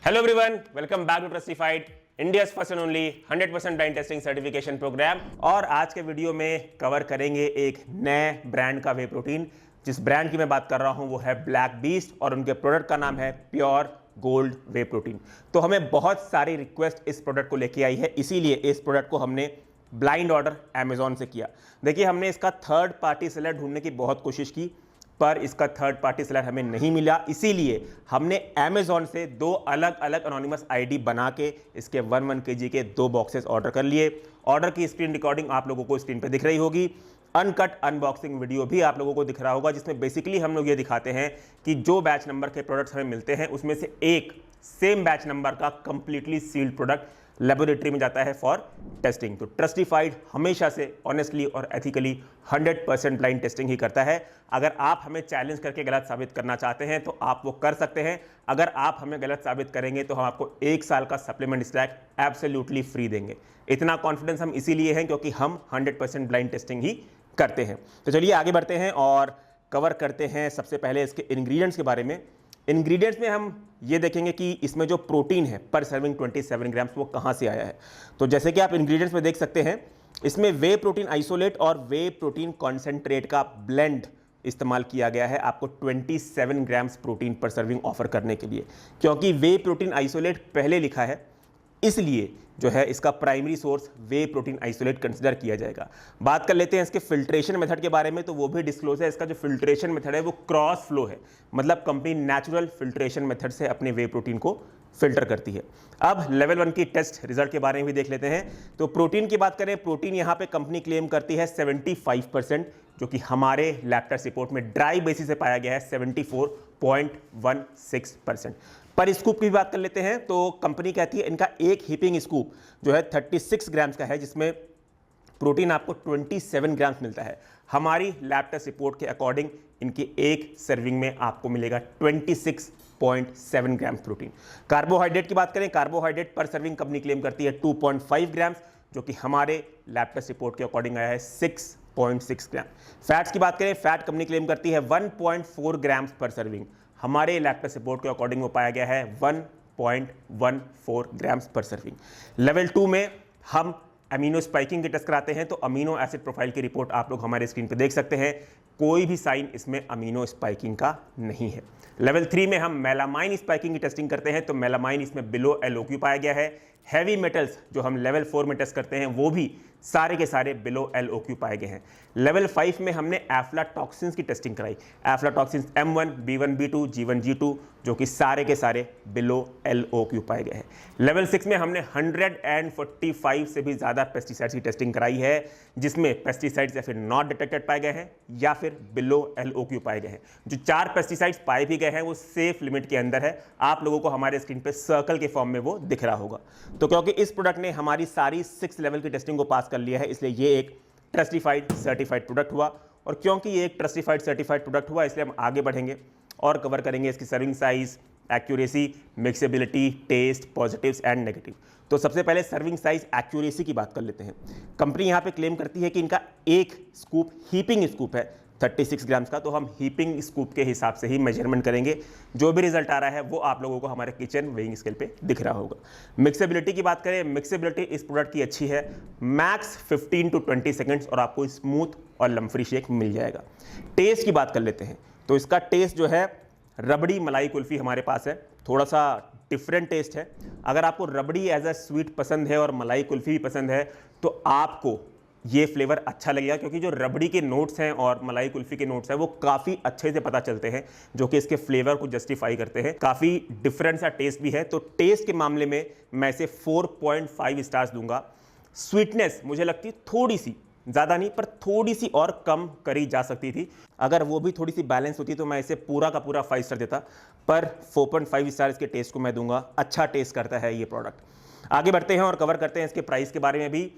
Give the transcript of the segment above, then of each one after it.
Hello everyone, welcome back to Trustified, India's first and only 100% blind testing certification programme. और आज के video में cover करेंगे एक नए ब्रांड का वे प्रोटीन। जिस ब्रांड की मैं बात कर रहा हूं वो है ब्लैक बीस्ट और उनके प्रोडक्ट का नाम है प्योर गोल्ड वे प्रोटीन। तो हमें बहुत सारी रिक्वेस्ट इस प्रोडक्ट को लेके आई है, इसीलिए इस प्रोडक्ट को हमने ब्लाइंड ऑर्डर अमेजॉन से किया। देखिए, हमने इसका थर्ड पार्टी सेलर ढूंढने की बहुत कोशिश की, पर इसका थर्ड पार्टी सेलर हमें नहीं मिला। इसीलिए हमने अमेजॉन से दो अलग अलग एनोनिमस आईडी बना के इसके 1 kg के 2 बॉक्सेस ऑर्डर कर लिए। ऑर्डर की स्क्रीन रिकॉर्डिंग आप लोगों को स्क्रीन पे दिख रही होगी। अनकट अनबॉक्सिंग वीडियो भी आप लोगों को दिख रहा होगा, जिसमें बेसिकली हम लोग ये दिखाते हैं कि जो बैच नंबर के प्रोडक्ट्स हमें मिलते हैं उसमें से एक सेम बैच नंबर का कंप्लीटली सील्ड प्रोडक्ट लेबोरेटरी में जाता है फॉर टेस्टिंग। तो ट्रस्टिफाइड हमेशा से ऑनेस्टली और एथिकली 100% ब्लाइंड टेस्टिंग ही करता है। अगर आप हमें चैलेंज करके गलत साबित करना चाहते हैं तो आप वो कर सकते हैं। अगर आप हमें गलत साबित करेंगे तो हम आपको 1 साल का सप्लीमेंट स्टैक एब्सोल्युटली फ्री देंगे। इतना कॉन्फिडेंस हम इसीलिए हैं क्योंकि हम 100% ब्लाइंड टेस्टिंग ही करते हैं। तो चलिए आगे बढ़ते हैं और कवर करते हैं सबसे पहले इसके इंग्रेडिएंट्स के बारे में। इंग्रेडिएंट्स में हम ये देखेंगे कि इसमें जो प्रोटीन है पर सर्विंग 27 ग्राम्स वो कहाँ से आया है। तो जैसे कि आप इंग्रेडिएंट्स में देख सकते हैं, इसमें वे प्रोटीन आइसोलेट और वे प्रोटीन कॉन्सेंट्रेट का ब्लेंड इस्तेमाल किया गया है आपको 27 ग्राम्स प्रोटीन पर सर्विंग ऑफर करने के लिए। क्योंकि वे प्रोटीन आइसोलेट पहले लिखा है, इसलिए जो है इसका प्राइमरी सोर्स वे प्रोटीन आइसोलेट कंसीडर किया जाएगा। बात कर लेते हैं इसके फिल्ट्रेशन मेथड के बारे में, तो वो भी डिस्क्लोज है। इसका जो फिल्ट्रेशन मेथड है वो क्रॉस फ्लो है, मतलब कंपनी नेचुरल फिल्ट्रेशन मेथड से अपने वे प्रोटीन को फिल्टर करती है। अब लेवल 1 की टेस्ट रिजल्ट के बारे में भी देख लेते हैं। तो प्रोटीन की बात करें, प्रोटीन यहाँ पे कंपनी क्लेम करती है 75%, जो कि हमारे लैब टेस्ट रिपोर्ट में ड्राई बेसिस से पाया गया है 74.16%। पर स्कूप की बात कर लेते हैं तो कंपनी कहती है इनका एक हीपिंग स्कूप जो है 36 ग्राम्स का है, जिसमें प्रोटीन आपको 27 ग्राम्स मिलता है। हमारी लैब टेस्ट रिपोर्ट के अकॉर्डिंग इनकी एक सर्विंग में आपको मिलेगा 26.7 ग्राम्स प्रोटीन। कार्बोहाइड्रेट की बात करें, कार्बोहाइड्रेट पर सर्विंग कंपनी क्लेम करती है 2.5 ग्राम्स, जो कि हमारे लैब टेस्ट रिपोर्ट के अकॉर्डिंग आया है 6.6 ग्राम। फैट्स की बात करें, फैट कंपनी क्लेम करती है 1.4 ग्राम्स पर सर्विंग। हमारे लैब टेस्ट रिपोर्ट के अकॉर्डिंग वो पाया गया है 1.14 ग्राम्स पर सर्विंग। लेवल 2 में हम अमीनो स्पाइकिंग की टेस्ट कराते हैं, तो अमीनो एसिड प्रोफाइल की रिपोर्ट आप लोग हमारे स्क्रीन पे देख सकते हैं। कोई भी साइन इसमें अमीनो स्पाइकिंग का नहीं है। लेवल 3 में हम मेलामाइन स्पाइकिंग की टेस्टिंग करते हैं, तो मेलामाइन इसमें बिलो LOQ पाया गया है। हैवी मेटल्स जो हम लेवल 4 में टेस्ट करते हैं वो भी सारे के सारे बिलो LOQ पाए गए हैं। लेवल 5 में हमने एफ्लाटॉक्सिन्स की टेस्टिंग कराई। Aflatoxins M1, B1, B2, G1, G2, जो कि सारे के सारे बिलो LOQ पाए गए हैं। लेवल 6 में हमने 145 से भी ज़्यादा पेस्टिसाइड्स की टेस्टिंग कराई है, जिसमें पेस्टिसाइड्स या फिर नॉट डिटेक्टेड पाए गए हैं या फिर बिलो LOQ पाए गए हैं। जो 4 पेस्टिसाइड्स पाए भी गए हैं वो सेफ लिमिट के अंदर है। आप लोगों को हमारे स्क्रीन पे सर्कल के फॉर्म में वो दिख रहा होगा। तो क्योंकि इस प्रोडक्ट ने हमारी सारी 6 लेवल की टेस्टिंग को पास कर लिया है, इसलिए ये एक ट्रस्टिफाइड सर्टिफाइड प्रोडक्ट हुआ। और क्योंकि ये एक ट्रस्टिफाइड सर्टिफाइड प्रोडक्ट हुआ, इसलिए हम आगे बढ़ेंगे और कवर करेंगे इसकी serving size, accuracy, mixability, taste, positives and negative. तो सबसे पहले सर्विंग साइज एक्यूरेसी की बात कर लेते हैं। कंपनी यहाँ पे क्लेम करती है कि इनका एक स्कूप हीपिंग स्कूप है 36 ग्राम्स का, तो हम हीपिंग स्कूप के हिसाब से ही मेजरमेंट करेंगे। जो भी रिजल्ट आ रहा है वो आप लोगों को हमारे किचन वेइंग स्केल पे दिख रहा होगा। मिक्सेबिलिटी की बात करें, मिक्सेबिलिटी इस प्रोडक्ट की अच्छी है, मैक्स 15 to 20 सेकेंड्स और आपको स्मूथ और लम्फ्री शेक मिल जाएगा। टेस्ट की बात कर लेते हैं, तो इसका टेस्ट जो है रबड़ी मलाई कुल्फी हमारे पास है, थोड़ा सा डिफरेंट टेस्ट है। अगर आपको रबड़ी एज अ स्वीट पसंद है और मलाई कुल्फी भी पसंद है तो आपको ये फ्लेवर अच्छा लगेगा, क्योंकि जो रबड़ी के नोट्स हैं और मलाई कुल्फी के नोट्स हैं वो काफ़ी अच्छे से पता चलते हैं, जो कि इसके फ्लेवर को जस्टिफाई करते हैं। काफ़ी डिफरेंट सा टेस्ट भी है। तो टेस्ट के मामले में मैं इसे 4.5 स्टार्स दूंगा। स्वीटनेस मुझे लगती है थोड़ी सी, ज़्यादा नहीं पर थोड़ी सी और कम करी जा सकती थी। अगर वो भी थोड़ी सी बैलेंस होती तो मैं इसे पूरा का पूरा 5 स्टार देता, पर 4.5 स्टार इसके टेस्ट को मैं दूंगा। अच्छा टेस्ट करता है ये प्रोडक्ट। आगे बढ़ते हैं और कवर करते हैं इसके प्राइस के बारे में भी।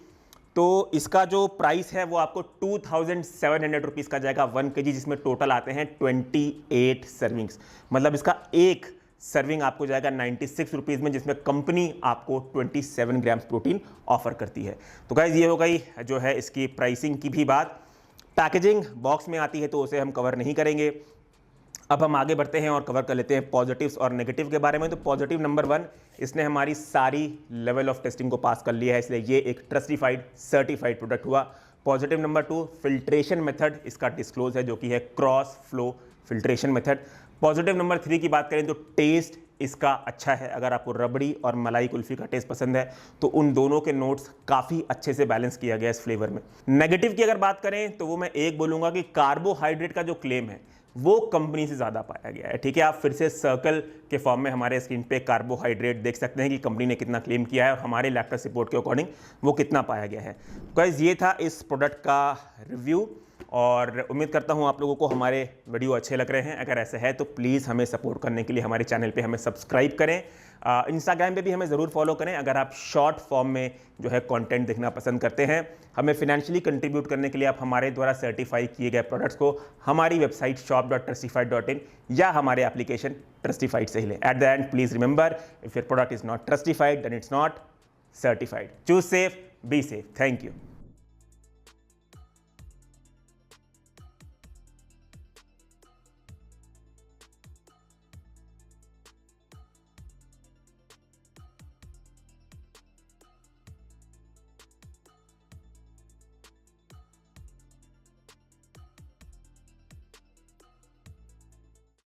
तो इसका जो प्राइस है वो आपको 2700 रुपीज़ का जाएगा 1 kg, जिसमें टोटल आते हैं 28 सर्विंग्स। मतलब इसका एक सर्विंग आपको जाएगा 96 रुपीज़ में, जिसमें कंपनी आपको 27 ग्राम्स प्रोटीन ऑफर करती है। तो गाइज ये हो गई जो है इसकी प्राइसिंग की भी बात। पैकेजिंग बॉक्स में आती है तो उसे हम कवर नहीं करेंगे। अब हम आगे बढ़ते हैं और कवर कर लेते हैं पॉजिटिव्स और नेगेटिव के बारे में। तो पॉजिटिव नंबर 1, इसने हमारी सारी लेवल ऑफ टेस्टिंग को पास कर लिया है, इसलिए ये एक ट्रस्टिफाइड सर्टिफाइड प्रोडक्ट हुआ। पॉजिटिव नंबर 2, फिल्ट्रेशन मेथड इसका डिस्क्लोज है, जो कि है cross flow filtration method. Positive number 3 की बात करें तो टेस्ट इसका अच्छा है। अगर आपको रबड़ी और मलाई कुल्फी का टेस्ट पसंद है तो उन दोनों के नोट्स काफ़ी अच्छे से बैलेंस किया गया इस फ्लेवर में। नेगेटिव की अगर बात करें तो वो मैं एक बोलूँगा कि कार्बोहाइड्रेट का जो क्लेम है वो कंपनी से ज़्यादा पाया गया है। ठीक है, आप फिर से सर्कल के फॉर्म में हमारे स्क्रीन पे कार्बोहाइड्रेट देख सकते हैं कि कंपनी ने कितना क्लेम किया है और हमारे लैक्टस रिपोर्ट के अकॉर्डिंग वो कितना पाया गया है। गाइस, ये था इस प्रोडक्ट का रिव्यू और उम्मीद करता हूँ आप लोगों को हमारे वीडियो अच्छे लग रहे हैं। अगर ऐसा है तो प्लीज़ हमें सपोर्ट करने के लिए हमारे चैनल पे हमें सब्सक्राइब करें, इंस्टाग्राम पे भी हमें ज़रूर फॉलो करें अगर आप शॉर्ट फॉर्म में जो है कंटेंट देखना पसंद करते हैं। हमें फिनेंशियली कंट्रीब्यूट करने के लिए आप हमारे द्वारा सर्टिफाई किए गए प्रोडक्ट्स को हमारी वेबसाइट shop.trustified.in या हमारे एप्लीकेशन ट्रस्टिफाइड से ही लें। At the end please remember, if your product is not Trustified then it's not certified. Choose safe, be safe. Thank you.